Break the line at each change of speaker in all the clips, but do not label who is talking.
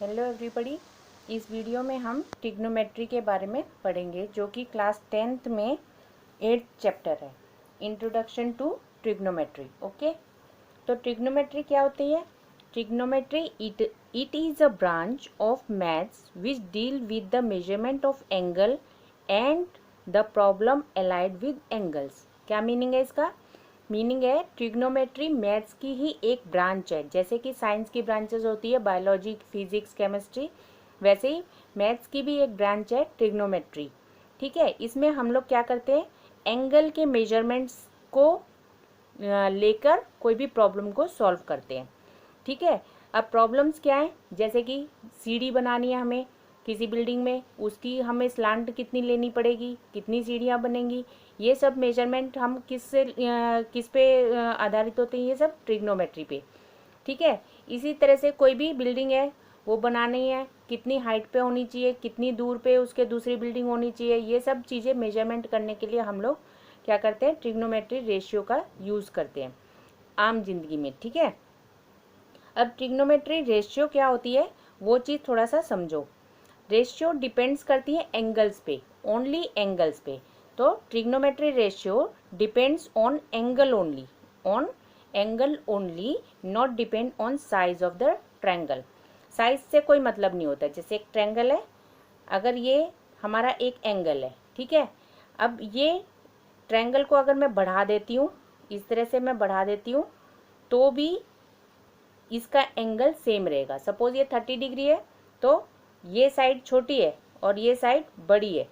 Hello everybody. इस video में हम ट्रिग्नोमेट्री के बारे में पढ़ेंगे जो कि क्लास 10th में 8th चैप्टर है, इंट्रोडक्शन टू ट्रिग्नोमेट्री। ओके, तो ट्रिग्नोमेट्री क्या होती है? Trigonometry it is a branch of maths which deal with the measurement of angle and the problem allied with angles. क्या मीनिंग है इसका? मीनिंग है ट्रिग्नोमेट्री मैथ्स की ही एक ब्रांच है। जैसे कि साइंस की ब्रांचेस होती है बायोलॉजी, फिजिक्स, केमिस्ट्री, वैसे ही मैथ्स की भी एक ब्रांच है ट्रिग्नोमेट्री। ठीक है, इसमें हम लोग क्या करते हैं, एंगल के मेजरमेंट्स को लेकर कोई भी प्रॉब्लम को सॉल्व करते हैं। ठीक है, अब प्रॉब्लम्स क्या है, जैसे कि सीढ़ी बनानी है हमें किसी बिल्डिंग में, उसकी हमें स्लांट कितनी लेनी पड़ेगी, कितनी सीढ़ियाँ बनेंगी, ये सब मेजरमेंट हम किस पे आधारित होते हैं, ये सब ट्रिग्नोमेट्री पे। ठीक है, इसी तरह से कोई भी बिल्डिंग है वो बनानी है, कितनी हाइट पे होनी चाहिए, कितनी दूर पे उसके दूसरी बिल्डिंग होनी चाहिए, ये सब चीज़ें मेजरमेंट करने के लिए हम लोग क्या करते हैं, ट्रिग्नोमेट्री रेशियो का यूज़ करते हैं आम जिंदगी में। ठीक है, अब ट्रिग्नोमेट्री रेशियो क्या होती है वो चीज़ थोड़ा सा समझो। रेशियो डिपेंड्स करती है एंगल्स पे, ओनली एंगल्स पे। तो trigonometry ratio depends on angle only, not depend on size of the triangle. Size से कोई मतलब नहीं होता। जैसे एक ट्रायंगल है, अगर ये हमारा एक एंगल है, ठीक है, अब ये ट्रायंगल को अगर मैं बढ़ा देती हूँ, इस तरह से मैं बढ़ा देती हूँ, तो भी इसका एंगल सेम रहेगा। सपोज ये 30 डिग्री है, तो ये साइड छोटी है और ये साइड बड़ी है,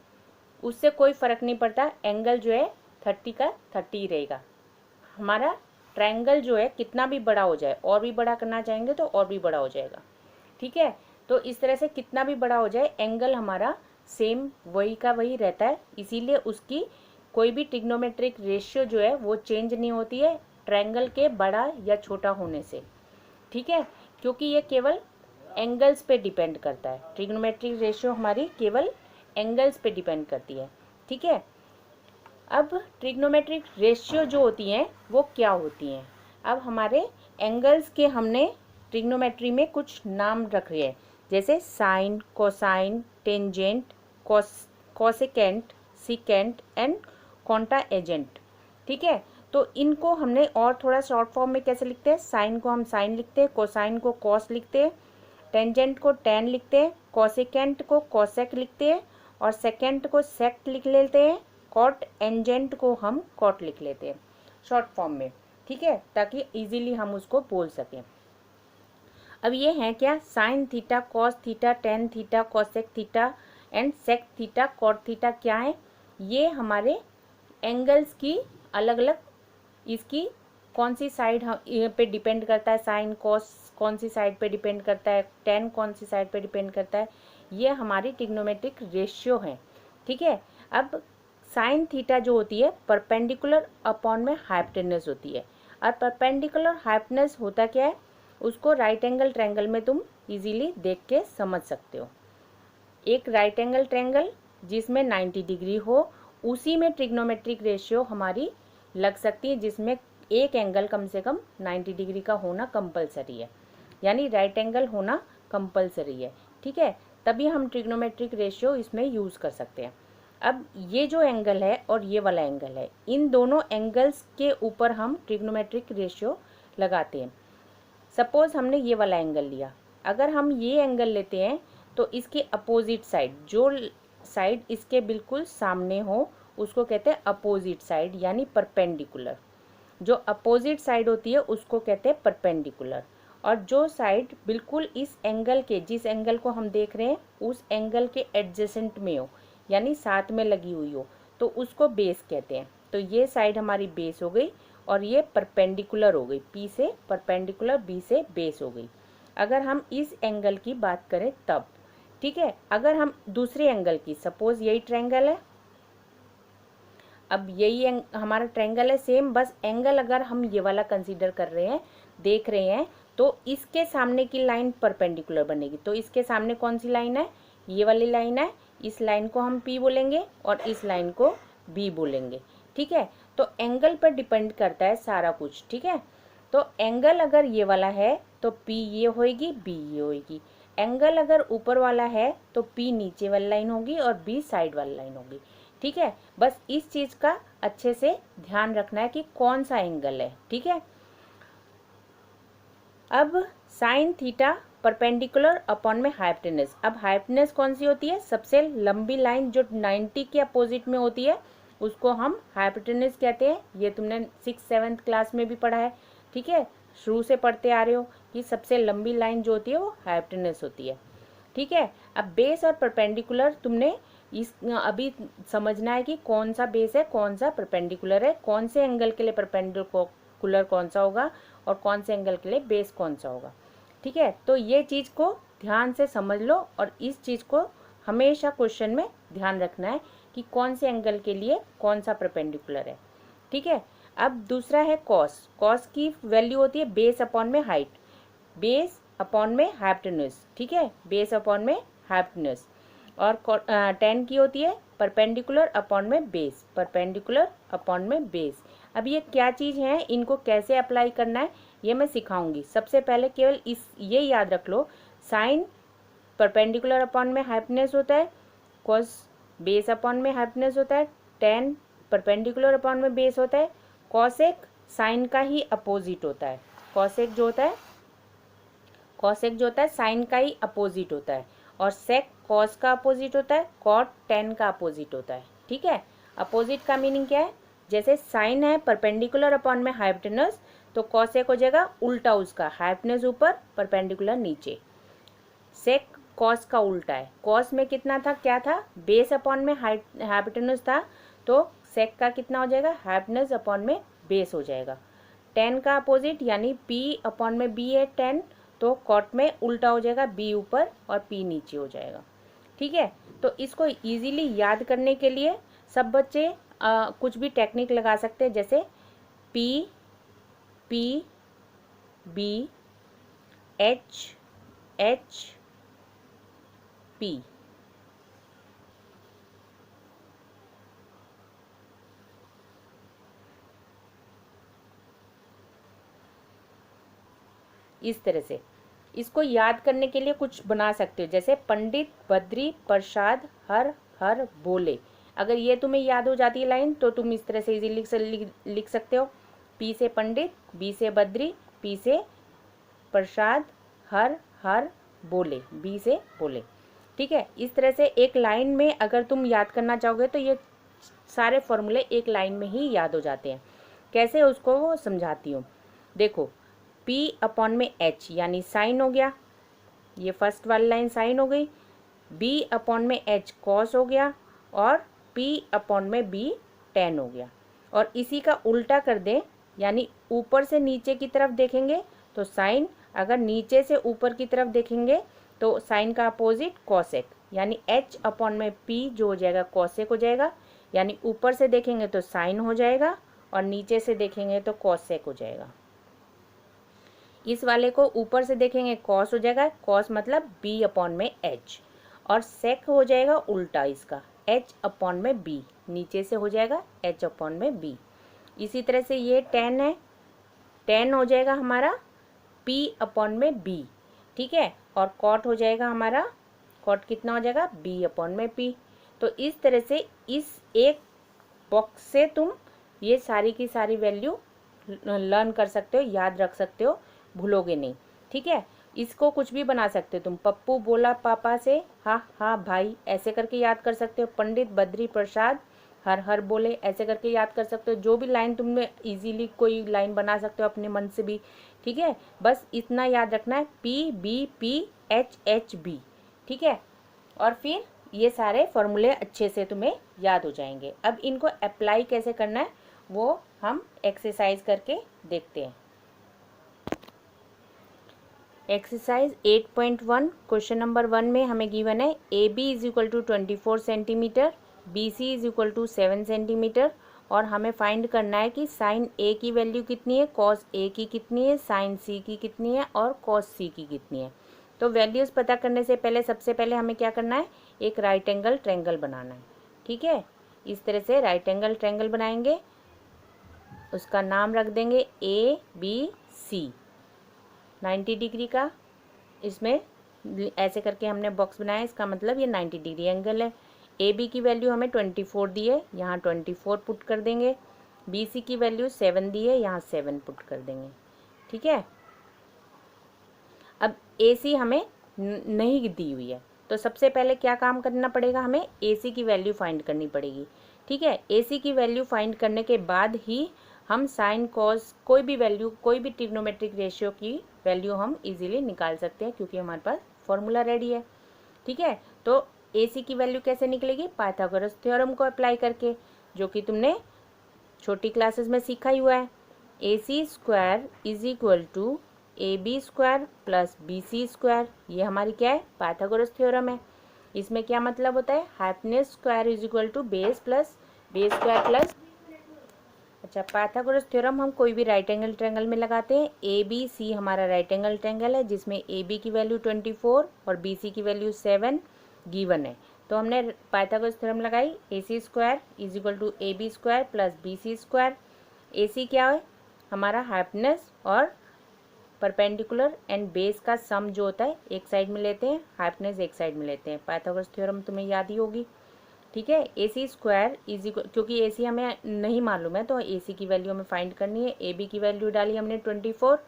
उससे कोई फ़र्क नहीं पड़ता, एंगल जो है 30 का 30 रहेगा। हमारा ट्रायंगल जो है कितना भी बड़ा हो जाए, और भी बड़ा करना चाहेंगे तो और भी बड़ा हो जाएगा। ठीक है, तो इस तरह से कितना भी बड़ा हो जाए एंगल हमारा सेम वही का वही रहता है। इसीलिए उसकी कोई भी ट्रिग्नोमेट्रिक रेशियो जो है वो चेंज नहीं होती है ट्रायंगल के बड़ा या छोटा होने से। ठीक है, क्योंकि ये केवल एंगल्स पे डिपेंड करता है। ट्रिग्नोमेट्रिक रेशियो हमारी केवल एंगल्स पे डिपेंड करती है। ठीक है, अब ट्रिग्नोमेट्रिक रेशियो जो होती हैं वो क्या होती हैं? अब हमारे एंगल्स के हमने ट्रिग्नोमेट्री में कुछ नाम रखे हैं, जैसे sine, cosine, tangent, cosecant, secant and cotangent. ठीक है, तो इनको हमने और थोड़ा शॉर्ट फॉर्म में कैसे लिखते हैं? साइन को हम साइन लिखते हैं, कोसाइन को कॉस लिखते हैं, टेंजेंट को टेन लिखते हैं, कोसेकेंट को कोसेक लिखते हैं और सेकेंट को सेक्ट लिख लेते हैं, कॉट एंजेंट को हम कॉट लिख लेते हैं शॉर्ट फॉर्म में। ठीक है, ताकि इजीली हम उसको बोल सकें। अब ये हैं क्या? Sine theta, cos theta, tan theta, cosec theta and sec theta, cot theta क्या है? ये हमारे एंगल्स की अलग अलग, इसकी कौन सी साइड पे डिपेंड करता है, साइन कॉस कौन सी साइड पे डिपेंड करता है, टेन कौन सी साइड पे डिपेंड करता है, ये हमारी ट्रिग्नोमेट्रिक रेशियो है। ठीक है, अब साइन थीटा जो होती है परपेंडिकुलर अपॉन में हाइपोटेनस होती है। और परपेंडिकुलर हाइपोटेनस होता क्या है, उसको राइट एंगल ट्रायंगल में तुम इजीली देख के समझ सकते हो। एक राइट एंगल ट्रायंगल जिसमें 90 डिग्री हो, उसी में ट्रिग्नोमेट्रिक रेशियो हमारी लग सकती है, जिसमें एक एंगल कम से कम 90 डिग्री का होना कंपलसरी है, यानी राइट एंगल होना कंपलसरी है। ठीक है, तभी हम ट्रिग्नोमेट्रिक रेशियो इसमें यूज़ कर सकते हैं। अब ये जो एंगल है और ये वाला एंगल है, इन दोनों एंगल्स के ऊपर हम ट्रिग्नोमेट्रिक रेशियो लगाते हैं। सपोज हमने ये वाला एंगल लिया, अगर हम ये एंगल लेते हैं तो इसके अपोजिट साइड, जो साइड इसके बिल्कुल सामने हो, उसको कहते हैं अपोजिट साइड, यानी परपेंडिकुलर। जो अपोजिट साइड होती है उसको कहते हैं परपेंडिकुलर। और जो साइड बिल्कुल इस एंगल के, जिस एंगल को हम देख रहे हैं उस एंगल के एडजेसेंट में हो, यानी साथ में लगी हुई हो, तो उसको बेस कहते हैं। तो ये साइड हमारी बेस हो गई और ये परपेंडिकुलर हो गई, पी से परपेंडिकुलर, बी से बेस हो गई, अगर हम इस एंगल की बात करें तब। ठीक है, अगर हम दूसरे एंगल की, सपोज यही ट्रायंगल है, अब यही हमारा ट्रायंगल है सेम, बस एंगल अगर हम ये वाला कंसीडर कर रहे हैं, देख रहे हैं, तो इसके सामने की लाइन परपेंडिकुलर बनेगी। तो इसके सामने कौन सी लाइन है? ये वाली लाइन है। इस लाइन को हम P बोलेंगे और इस लाइन को B बोलेंगे। ठीक है, तो एंगल पर डिपेंड करता है सारा कुछ। ठीक है, तो एंगल अगर ये वाला है तो P ये होएगी, B ये होएगी। एंगल अगर ऊपर वाला है तो P नीचे वाली लाइन होगी और B साइड वाली लाइन होगी। ठीक है, बस इस चीज़ का अच्छे से ध्यान रखना है कि कौन सा एंगल है। ठीक है, अब साइन थीटा परपेंडिकुलर अपॉन में हाइपोटेनस। अब हाइपोटेनस कौन सी होती है? सबसे लंबी लाइन जो 90 के अपोजिट में होती है उसको हम हाइपोटेनस कहते हैं। ये तुमने 6-7 क्लास में भी पढ़ा है। ठीक है, शुरू से पढ़ते आ रहे हो कि सबसे लंबी लाइन जो होती है वो हाइपोटेनस होती है। ठीक है, अब बेस और परपेंडिकुलर तुमने इस अभी समझना है कि कौन सा बेस है, कौन सा परपेंडिकुलर है, कौन से एंगल के लिए परपेंडिकुलर कौन सा होगा और कौन से एंगल के लिए बेस कौन सा होगा। ठीक है, तो ये चीज़ को ध्यान से समझ लो और इस चीज़ को हमेशा क्वेश्चन में ध्यान रखना है कि कौन से एंगल के लिए कौन सा परपेंडिकुलर है। ठीक है, अब दूसरा है कॉस। कॉस की वैल्यू होती है बेस अपॉन में हाइट, बेस अपॉन में हाइपोटेनस। ठीक है, बेस अपॉन में हाइपोटेनस। और टेन की होती है परपेंडिकुलर अपॉन में बेस, परपेंडिकुलर अपॉन में बेस। अब ये क्या चीज़ है, इनको कैसे अप्लाई करना है ये मैं सिखाऊंगी। सबसे पहले केवल ये याद रख लो, साइन परपेंडिकुलर अपॉन में हाइपोटेनस होता है, कॉस बेस अपॉन में हाइपोटेनस होता है, टेन परपेंडिकुलर अपॉन में बेस होता है, कॉसेक साइन का ही अपोजिट होता है। कॉसेक जो होता है साइन का ही अपोजिट होता है, और सेक कॉस का अपोजिट होता है, कॉट टेन का अपोजिट होता है। ठीक है, अपोजिट का मीनिंग क्या है? जैसे साइन है परपेंडिकुलर अपॉन में हाइपोटेनस, तो कॉसेक हो जाएगा उल्टा उसका, हाइपोटेनस ऊपर परपेंडिकुलर नीचे। सेक कॉस का उल्टा है, कॉस में कितना था, क्या था, बेस अपॉन में हाइपोटेनस था, तो सेक का कितना हो जाएगा, हाइपोटेनस अपॉन में बेस हो जाएगा। टेन का अपोजिट यानी P अपॉन में B है टेन, तो कॉट में उल्टा हो जाएगा, B ऊपर और P नीचे हो जाएगा। ठीक है, तो इसको इजीली याद करने के लिए सब बच्चे कुछ भी टेक्निक लगा सकते हैं, जैसे P B H H P। इस तरह से इसको याद करने के लिए कुछ बना सकते हो, जैसे पंडित बद्री प्रसाद हर हर बोले। अगर ये तुम्हें याद हो जाती है लाइन तो तुम इस तरह से इजीली लिख सकते हो, P से पंडित, B से बद्री, P से प्रसाद, हर हर बोले, B से बोले। ठीक है, इस तरह से एक लाइन में अगर तुम याद करना चाहोगे तो ये सारे फॉर्मूले एक लाइन में ही याद हो जाते हैं। कैसे, उसको समझाती हूँ। देखो, P अपॉन में H यानी साइन हो गया, ये फर्स्ट वाली लाइन साइन हो गई, B अपॉन में H कॉस हो गया, और P अपॉन में B टेन हो गया। और इसी का उल्टा कर दें, यानी ऊपर से नीचे की तरफ देखेंगे तो साइन, अगर नीचे से ऊपर की तरफ देखेंगे तो साइन का अपोजिट कॉसेक, यानी H अपॉन में P जो हो जाएगा कॉसेक हो जाएगा, यानी ऊपर से देखेंगे तो साइन हो जाएगा और नीचे से देखेंगे तो कॉसेक हो जाएगा। इस वाले को ऊपर से देखेंगे कॉस हो जाएगा, कॉस मतलब B अपॉन में H, और सेक हो जाएगा उल्टा इसका, H अपॉन में B, नीचे से हो जाएगा H अपॉन में B। इसी तरह से ये टेन है, टेन हो जाएगा हमारा P अपॉन में B। ठीक है, और कॉट हो जाएगा हमारा, कॉट कितना हो जाएगा, B अपॉन में P। तो इस तरह से इस एक बॉक्स से तुम ये सारी की सारी वैल्यू लर्न कर सकते हो, याद रख सकते हो, भूलोगे नहीं। ठीक है, इसको कुछ भी बना सकते हो तुम, पप्पू बोला पापा से हाँ हाँ भाई, ऐसे करके याद कर सकते हो। पंडित बद्री प्रसाद हर हर बोले, ऐसे करके याद कर सकते हो। जो भी लाइन तुमने इजीली कोई लाइन बना सकते हो अपने मन से भी। ठीक है, बस इतना याद रखना है, PBPHHB। ठीक है, और फिर ये सारे फॉर्मूले अच्छे से तुम्हें याद हो जाएंगे। अब इनको अप्लाई कैसे करना है वो हम एक्सरसाइज करके देखते हैं। एक्सरसाइज 8.1 क्वेश्चन नंबर 1 में हमें गिवन है AB is equal to 24 centimetre, BC is equal to 7 centimetre, और हमें फाइंड करना है कि साइन A की वैल्यू कितनी है, कॉस A की कितनी है, साइन C की कितनी है और कॉस C की कितनी है। तो वैल्यूज़ पता करने से पहले सबसे पहले हमें क्या करना है, एक राइट एंगल ट्रायंगल बनाना है। ठीक है, इस तरह से राइट एंगल ट्रायंगल बनाएंगे, उसका नाम रख देंगे ABC, 90 डिग्री का। इसमें ऐसे करके हमने बॉक्स बनाया, इसका मतलब ये 90 डिग्री एंगल है। ए बी की वैल्यू हमें 24 दी है, यहाँ 24 पुट कर देंगे। बी सी की वैल्यू 7 दी है, यहाँ 7 पुट कर देंगे। ठीक है, अब ए सी हमें नहीं दी हुई है, तो सबसे पहले क्या काम करना पड़ेगा, हमें ए सी की वैल्यू फाइंड करनी पड़ेगी। ठीक है, ए सी की वैल्यू फाइंड करने के बाद ही हम साइन कॉस कोई भी वैल्यू, कोई भी ट्रिग्नोमेट्रिक रेशियो की वैल्यू हम इजीली निकाल सकते हैं, क्योंकि हमारे पास फॉर्मूला रेडी है। ठीक है, तो ए सी की वैल्यू कैसे निकलेगी, पाइथागोरस थ्योरम को अप्लाई करके, जो कि तुमने छोटी क्लासेस में सीखा ही हुआ है। A C square is equal to A B square plus B C square, ये हमारी क्या है, पाइथागोरस थ्योरम है। इसमें क्या मतलब होता है, hypotenuse square is equal to base plus base square plus. अच्छा, पाइथागोरस थ्योरम हम कोई भी राइट एंगल ट्रायंगल में लगाते हैं। ए बी सी हमारा राइट एंगल ट्रायंगल है, जिसमें ए बी की वैल्यू 24 और बी सी की वैल्यू 7 गिवन है। तो हमने पाइथागोरस थ्योरम लगाई, A C square is equal to A B square plus B C square. A C क्या है, हमारा हाइपोटेन्यूज और परपेंडिकुलर एंड बेस का सम जो होता है एक साइड में लेते हैं, हाइपोटेन्यूज एक साइड में लेते हैं। पाइथागोरस थ्योरम तुम्हें याद ही होगी। ठीक है, A C square is equal, क्योंकि ए सी हमें नहीं मालूम है तो ए सी की वैल्यू हमें फाइंड करनी है। ए बी की वैल्यू डाली हमने 24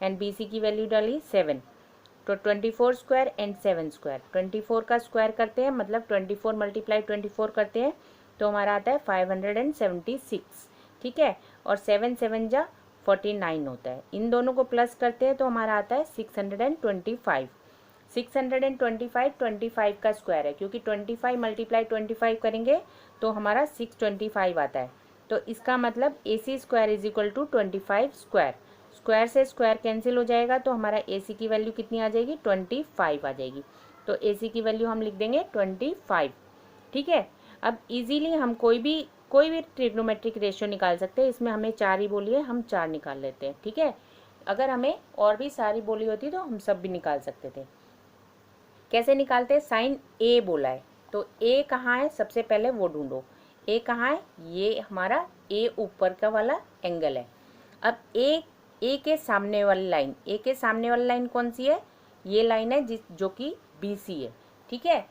एंड बी सी की वैल्यू डाली 7, तो 24 स्क्वायर एंड 7 स्क्वायर, 24 का स्क्वायर करते हैं मतलब 24 मल्टीप्लाई 24 करते हैं तो हमारा आता है 576। ठीक है, और 7 7 जा 49 होता है। इन दोनों को प्लस करते हैं तो हमारा आता है 625। 625 का स्क्वायर है, क्योंकि 25 मल्टीप्लाई 25 करेंगे तो हमारा 625 आता है। तो इसका मतलब A C square is equal to 25 square. Square से स्क्वायर कैंसिल हो जाएगा तो हमारा ए सी की वैल्यू कितनी आ जाएगी, 25 आ जाएगी। तो ए सी की वैल्यू हम लिख देंगे 25। ठीक है, अब इजीली हम कोई भी ट्रिग्नोमेट्रिक रेशियो निकाल सकते हैं। इसमें हमें 4 ही बोली है, हम 4 निकाल लेते हैं। ठीक है, अगर हमें और भी सारी बोली होती तो हम सब भी निकाल सकते थे। कैसे निकालते हैं, साइन ए बोला है तो ए कहाँ है, सबसे पहले वो ढूंढो। ए कहाँ है, ये हमारा ए ऊपर का वाला एंगल है। अब ए के सामने वाली लाइन, ए के सामने वाली लाइन कौन सी है, ये लाइन है जो कि बी सी है। ठीक है,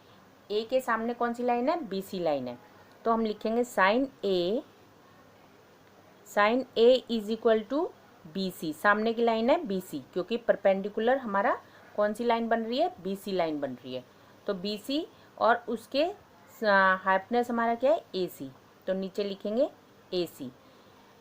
ए के सामने कौन सी लाइन है, बी सी लाइन है। तो हम लिखेंगे sine A is equal to B C, सामने की लाइन है बी सी, क्योंकि परपेंडिकुलर हमारा कौन सी लाइन बन रही है, बी सी लाइन बन रही है। तो बी सी और उसके हाइपोटेन्यूज हमारा क्या है, ए सी, तो नीचे लिखेंगे ए सी।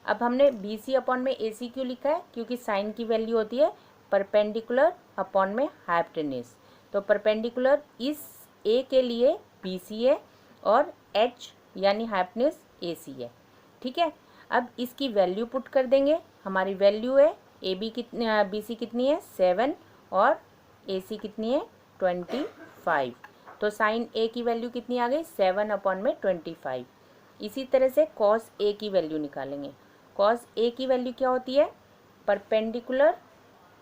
अब हमने बी सी अपॉन में ए सी क्यों लिखा है, क्योंकि साइन की वैल्यू होती है परपेंडिकुलर अपॉन में हाइपोटेन्यूज। तो परपेंडिकुलर इस ए के लिए बी सी है और एच यानी हाइपोटेन्यूज ए सी है। ठीक है, अब इसकी वैल्यू पुट कर देंगे। हमारी वैल्यू है ए बी कितनी, बी सी कितनी है 7 और ए सी कितनी है 25। तो साइन ए की वैल्यू कितनी आ गई, 7 अपॉन में 25। इसी तरह से कॉस ए की वैल्यू निकालेंगे। कॉस ए की वैल्यू क्या होती है, परपेंडिकुलर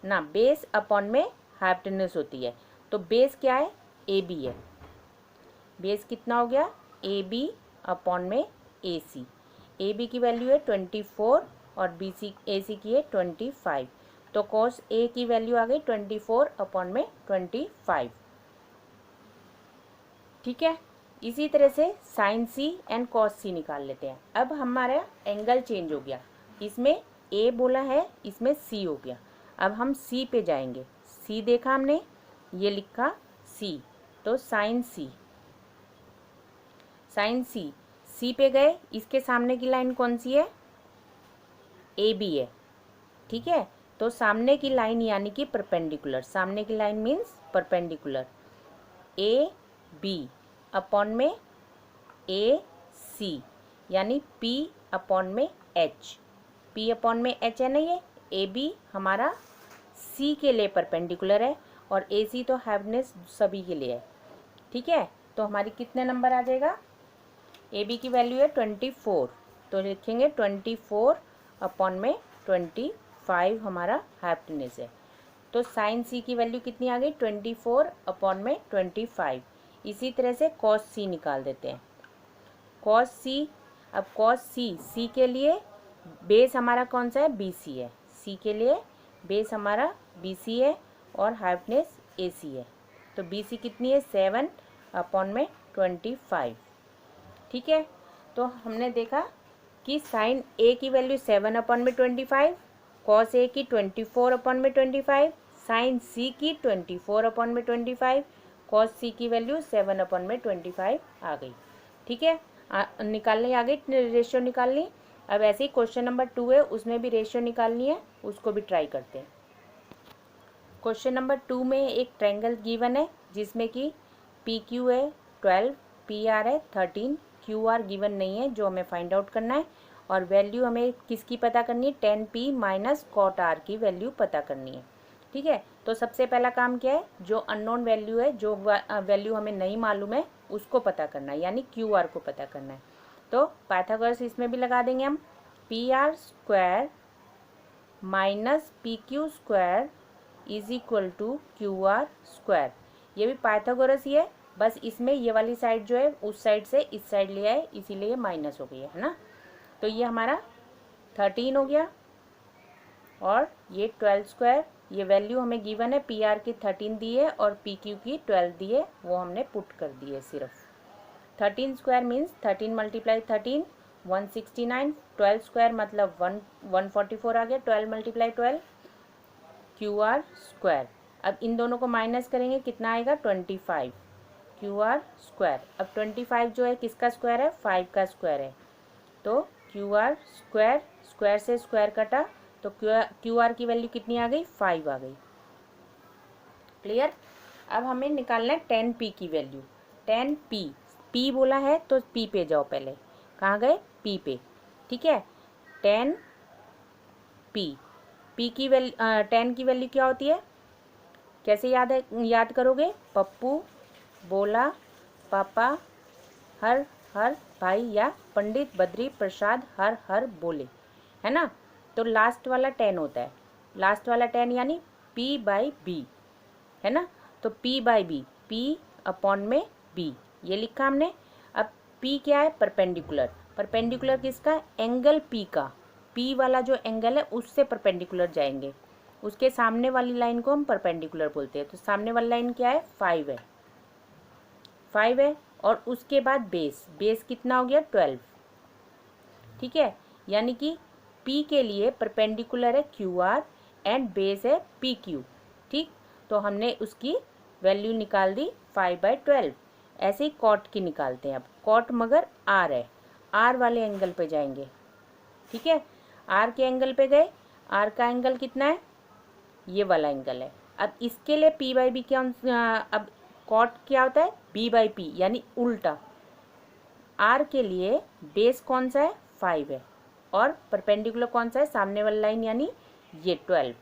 ना बेस अपॉन में हाइपोटेन्यूज होती है। तो बेस क्या है, ए बी है। बेस कितना हो गया, ए बी अपॉन में ए सी। ए बी की वैल्यू है 24 और बी सी ए सी की है 25। तो कॉस ए की वैल्यू आ गई 24 अपॉन में 25। ठीक है, इसी तरह से साइन सी एंड कॉस सी निकाल लेते हैं। अब हमारा एंगल चेंज हो गया, इसमें ए बोला है, इसमें सी हो गया। अब हम सी पे जाएंगे। सी देखा हमने, ये लिखा सी, तो साइन सी, साइन सी, सी पे गए, इसके सामने की लाइन कौन सी है, ए बी है। ठीक है, तो सामने की लाइन यानी कि परपेंडिकुलर, सामने की line means perpendicular, A B upon में ए सी यानी पी अपॉन में एच। पी अपॉन में एच है ना, ये ए बी हमारा सी के लिए परपेंडिकुलर है और ए सी तो हाइपोटेन्यूज सभी के लिए है। ठीक है, तो हमारी कितने नंबर आ जाएगा, ए बी की वैल्यू है 24, तो लिखेंगे 24 अपॉन में 25 हमारा हाइपोटेन्यूज है। तो साइन सी की वैल्यू कितनी आ गई, 24 अपॉन में 25। इसी तरह से कॉस सी निकाल देते हैं। कॉस सी, अब कॉस सी, सी के लिए बेस हमारा कौन सा है, बी सी है। सी के लिए बेस हमारा बी सी है और हाइपोटेन्यूज ए सी है। तो BC कितनी है 7/25। ठीक है, तो हमने देखा कि साइन A की वैल्यू 7/25, कॉस A की 24/25, साइन C की 24/25, कॉस C की वैल्यू 7/25 आ गई। ठीक है, निकालनी आ गई, रेशियो निकालनी। अब ऐसे ही क्वेश्चन नंबर 2 है, उसमें भी रेशियो निकालनी है, उसको भी ट्राई करते हैं। क्वेश्चन नंबर 2 में एक ट्रायंगल गिवन है जिसमें कि PQ है 12, PR है 13, QR गिवन नहीं है, जो हमें फाइंड आउट करना है। और वैल्यू हमें किसकी पता करनी है, 10P माइनस कॉट R की वैल्यू पता करनी है। ठीक है, तो सबसे पहला काम क्या है, जो अननोन वैल्यू है, जो वैल्यू हमें नहीं मालूम है, उसको पता करना है, यानी QR को पता करना है। तो पाइथागोरस इसमें भी लगा देंगे हम, PR square minus PQ square is equal to QR square. ये भी पाइथागोरस ही है, बस इसमें ये वाली साइड जो है उस साइड से इस साइड लिया है, इसीलिए माइनस हो गई है ना। तो ये हमारा 13 हो गया, और ये 12 स्क्वायर, ये वैल्यू हमें गिवन है, PR की 13 दी है और PQ की 12 दी है, वो हमने पुट कर दी है सिर्फ। 13 स्क्वायर मीन्स 13 मल्टीप्लाई 13 169, 12 स्क्वायर मतलब 144 आ गया, 12 मल्टीप्लाई 12 QR स्क्वायर। अब इन दोनों को माइनस करेंगे, कितना आएगा 25 QR स्क्वायर। अब 25 जो है किसका स्क्वायर है, 5 का स्क्वायर है, तो QR स्क्वायर, स्क्वायर से स्क्वायर कटा, तो QR की वैल्यू कितनी आ गई, 5 आ गई। क्लियर। अब हमें निकालना है 10P की वैल्यू। 10P, P बोला है तो P पे जाओ, पहले कहाँ गए, P पे। ठीक है, 10P, P की वैल्यू 10 की वैल्यू क्या होती है, कैसे याद करोगे, पप्पू बोला पापा हर हर भाई, या पंडित बद्री प्रसाद हर हर बोले, है ना। तो लास्ट वाला 10 होता है, लास्ट वाला 10 यानी P/B, है ना। तो P/B, P/में B, ये लिखा हमने। अब P क्या है, परपेंडिकुलर। परपेंडिकुलर किसका, एंगल P का, P वाला जो एंगल है उससे परपेंडिकुलर जाएंगे, उसके सामने वाली लाइन को हम परपेंडिकुलर बोलते हैं। तो सामने वाली लाइन क्या है, 5 है, 5 है, और उसके बाद बेस, बेस कितना हो गया 12। ठीक है, यानी कि P के लिए परपेंडिकुलर है QR एंड बेस है PQ। ठीक, तो हमने उसकी वैल्यू निकाल दी 5/12। ऐसे ही कॉट की निकालते हैं। अब कॉट मगर R है, R वाले एंगल पे जाएंगे। ठीक है, R के एंगल पे गए, R का एंगल कितना है, ये वाला एंगल है। अब इसके लिए P/B क्या, अब कॉट क्या होता है, B/P, यानी उल्टा। R के लिए बेस कौन सा है, 5 है, और परपेंडिकुलर कौन सा है, सामने वाली लाइन, यानी ये 12।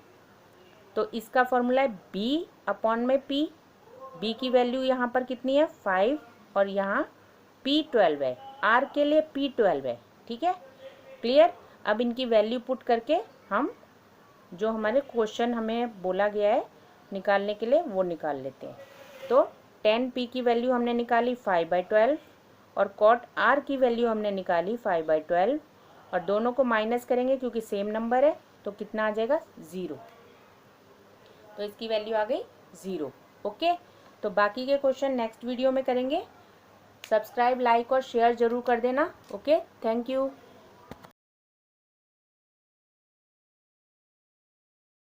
तो इसका फॉर्मूला है B/में P। B की वैल्यू यहाँ पर कितनी है, 5, और यहाँ P12 है, R के लिए P12 है। ठीक है, क्लियर। अब इनकी वैल्यू पुट करके हम जो हमारे क्वेश्चन हमें बोला गया है निकालने के लिए वो निकाल लेते हैं। तो 10P की वैल्यू हमने निकाली 5/12, और कॉट R की वैल्यू हमने निकाली 5/12, और दोनों को माइनस करेंगे क्योंकि सेम नंबर है, तो कितना आ जाएगा 0। तो इसकी वैल्यू आ गई 0। ओके, तो बाकी के क्वेश्चन नेक्स्ट वीडियो में करेंगे। सब्सक्राइब, लाइक और शेयर जरूर कर देना। Okay, thank you.